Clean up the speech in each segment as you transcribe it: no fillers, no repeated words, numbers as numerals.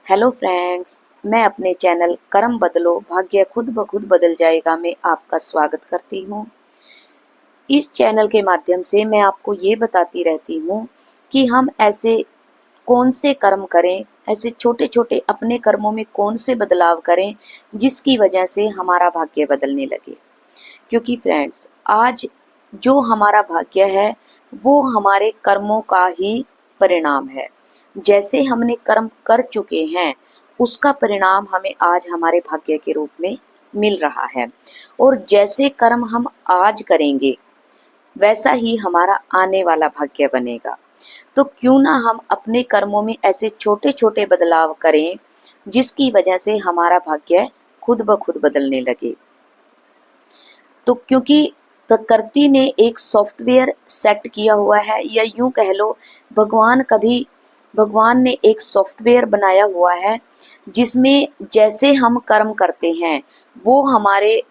Hello friends, मैं अपने channel कर्म बदलो भाग्य खुद ब खुद बदल जाएगा में आपका स्वागत करती हूँ। इस चैनल के माध्यम से मैं आपको ये बताती रहती हूँ कि हम ऐसे कौन से कर्म करें, ऐसे छोटे छोटे अपने कर्मों में कौन से बदलाव करें जिसकी वजह से हमारा भाग्य बदलने लगे। क्योंकि फ्रेंड्स, आज जो हमारा भाग्य है वो हमारे कर्मों का ही परिणाम है। जैसे हमने कर्म कर चुके हैं उसका परिणाम हमें आज हमारे भाग्य के रूप में मिल रहा है, और जैसे कर्म हम आज करेंगे वैसा ही हमारा आने वाला भाग्य बनेगा। तो क्यों ना हम अपने कर्मों में ऐसे छोटे छोटे बदलाव करें जिसकी वजह से हमारा भाग्य खुद ब खुद बदलने लगे। तो क्योंकि प्रकृति ने एक सॉफ्टवेयर सेट किया हुआ है, या यूं कह लो भगवान ने एक सॉफ्टवेयर बनाया हुआ है जिसमें जैसे हम कर्म करते हैं वो हमारे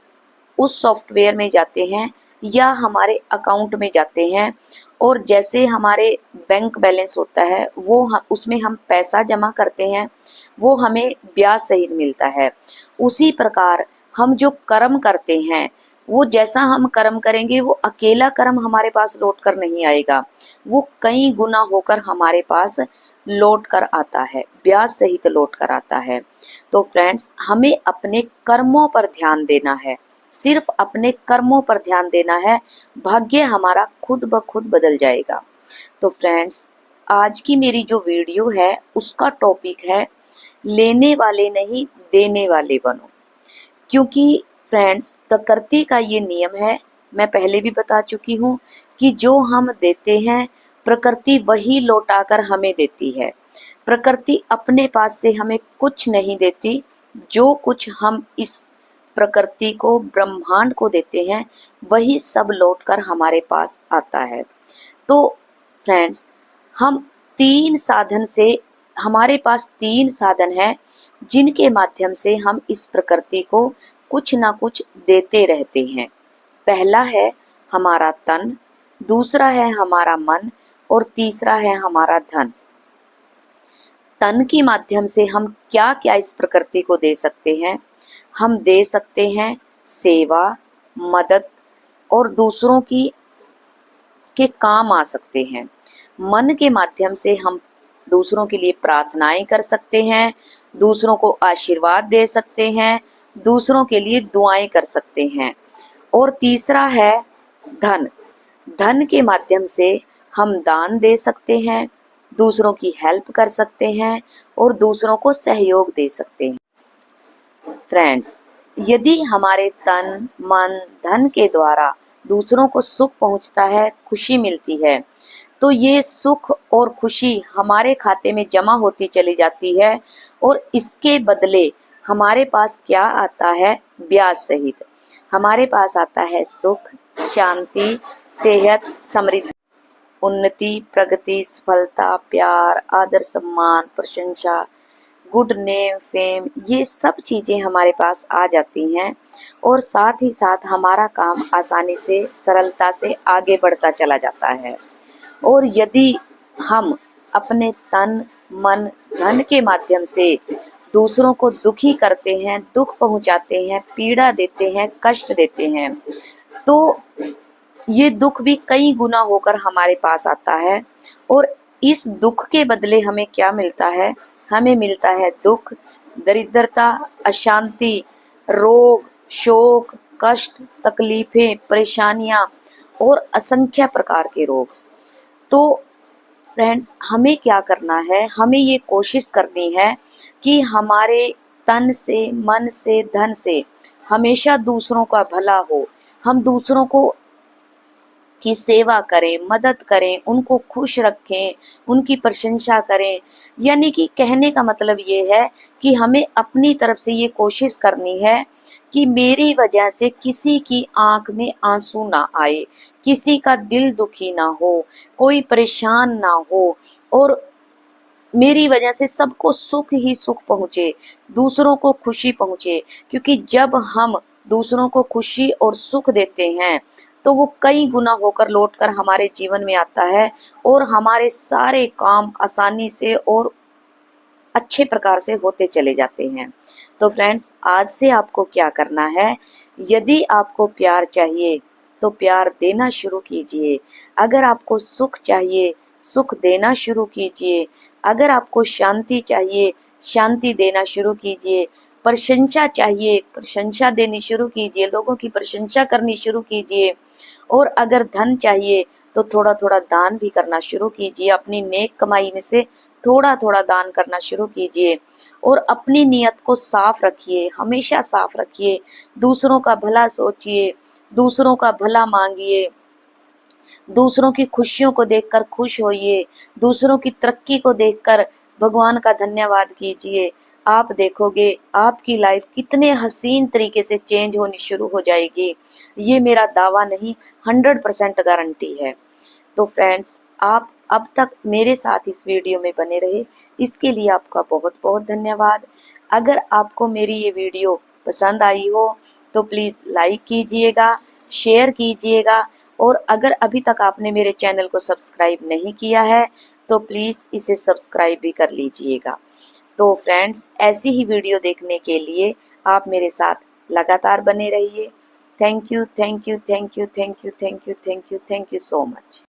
उस सॉफ्टवेयर में जाते हैं या हमारे अकाउंट में जाते हैं, और जैसे हमारे बैंक बैलेंस होता है उसमें हम पैसा जमा करते हैं, वो हमें ब्याज सहित मिलता है। उसी प्रकार हम जो कर्म करते हैं वो जैसा हम कर्म करेंगे वो अकेला कर्म हमारे पास लौट कर नहीं आएगा, वो कई गुना होकर हमारे पास लौट कर आता है, ब्याज सहित लौट कर आता है। तो फ्रेंड्स, हमें अपने कर्मों पर ध्यान देना है, सिर्फ अपने कर्मों पर ध्यान देना है, भाग्य हमारा खुद ब खुद बदल जाएगा। तो फ्रेंड्स, आज की मेरी जो वीडियो है उसका टॉपिक है लेने वाले नहीं देने वाले बनो। क्योंकि फ्रेंड्स, प्रकृति का ये नियम है, मैं पहले भी बता चुकी हूँ कि जो हम देते हैं प्रकृति वही लौटाकर हमें देती है। प्रकृति अपने पास से हमें कुछ नहीं देती, जो कुछ हम इस प्रकृति को, ब्रह्मांड को देते हैं वही सब लौटकर हमारे पास आता है। तो फ्रेंड्स, हम तीन साधन से हमारे पास तीन साधन है जिनके माध्यम से हम इस प्रकृति को कुछ ना कुछ देते रहते हैं। पहला है हमारा तन, दूसरा है हमारा मन, और तीसरा है हमारा धन। तन के माध्यम से हम क्या क्या इस प्रकृति को दे सकते हैं? हम दे सकते हैं सेवा, मदद, और दूसरों की के काम आ सकते हैं। मन के माध्यम से हम दूसरों के लिए प्रार्थनाएं कर सकते हैं, दूसरों को आशीर्वाद दे सकते हैं, दूसरों के लिए दुआएं कर सकते हैं। और तीसरा है धन। धन के माध्यम से हम दान दे सकते हैं, दूसरों की हेल्प कर सकते हैं, और दूसरों को सहयोग दे सकते हैं। फ्रेंड्स, यदि हमारे तन, मन, धन के द्वारा दूसरों को सुख पहुंचता है, खुशी मिलती है, तो ये सुख और खुशी हमारे खाते में जमा होती चली जाती है, और इसके बदले हमारे पास क्या आता है? ब्याज सहित हमारे पास आता है सुख, शांति, सेहत, समृद्धि, उन्नति, प्रगति, सफलता, प्यार, आदर, सम्मान, प्रशंसा, गुड नेम, फेम, ये सब चीज़ें हमारे पास आ जाती हैं, और साथ ही साथ हमारा काम आसानी से, सरलता से आगे बढ़ता चला जाता है। और यदि हम अपने तन, मन, धन के माध्यम से दूसरों को दुखी करते हैं, दुख पहुंचाते हैं, पीड़ा देते हैं, कष्ट देते हैं, तो ये दुख भी कई गुना होकर हमारे पास आता है, और इस दुख के बदले हमें क्या मिलता है? हमें मिलता है दुख, दरिद्रता, अशांति, रोग, शोक, कष्ट, तकलीफें, परेशानियां, और असंख्य प्रकार के रोग। तो फ्रेंड्स, हमें क्या करना है? हमें ये कोशिश करनी है कि हमारे तन से, मन से, धन से हमेशा दूसरों का भला हो, हम दूसरों को की सेवा करें, मदद करें, उनको खुश रखें, उनकी प्रशंसा करें। यानी कि कहने का मतलब ये है कि हमें अपनी तरफ से ये कोशिश करनी है कि मेरी वजह से किसी की आंख में आंसू ना आए, किसी का दिल दुखी ना हो, कोई परेशान ना हो, और मेरी वजह से सबको सुख ही सुख पहुँचे, दूसरों को खुशी पहुँचे। क्योंकि जब हम दूसरों को खुशी और सुख देते हैं तो वो कई गुना होकर लौटकर हमारे जीवन में आता है, और हमारे सारे काम आसानी से और अच्छे प्रकार से होते चले जाते हैं। तो फ्रेंड्स, आज से आपको क्या करना है, यदि आपको प्यार चाहिए तो प्यार देना शुरू कीजिए। अगर आपको सुख चाहिए, सुख देना शुरू कीजिए। अगर आपको शांति चाहिए, शांति देना शुरू कीजिए। प्रशंसा चाहिए, प्रशंसा देनी शुरू कीजिए, लोगों की प्रशंसा करनी शुरू कीजिए। और अगर धन चाहिए तो थोड़ा थोड़ा दान भी करना शुरू कीजिए। अपनी नेक कमाई में से थोड़ा थोड़ा दान करना शुरू कीजिए। और अपनी नीयत को साफ रखिए, हमेशा साफ रखिए। दूसरों का भला सोचिए, दूसरों का भला मांगिए, दूसरों की खुशियों को देखकर खुश होइए, दूसरों की तरक्की को देखकर भगवान का धन्यवाद कीजिए। आप देखोगे आपकी लाइफ कितने हसीन तरीके से चेंज होनी शुरू हो जाएगी। ये मेरा दावा नहीं, 100% गारंटी है। तो फ्रेंड्स, आप अब तक मेरे साथ इस वीडियो में बने रहे, इसके लिए आपका बहुत बहुत धन्यवाद। अगर आपको मेरी ये वीडियो पसंद आई हो तो प्लीज़ लाइक कीजिएगा, शेयर कीजिएगा। और अगर अभी तक आपने मेरे चैनल को सब्सक्राइब नहीं किया है तो प्लीज़ इसे सब्सक्राइब भी कर लीजिएगा। तो फ्रेंड्स, ऐसी ही वीडियो देखने के लिए आप मेरे साथ लगातार बने रहिए। Thank you, thank you, thank you, thank you, thank you, thank you, thank you so much.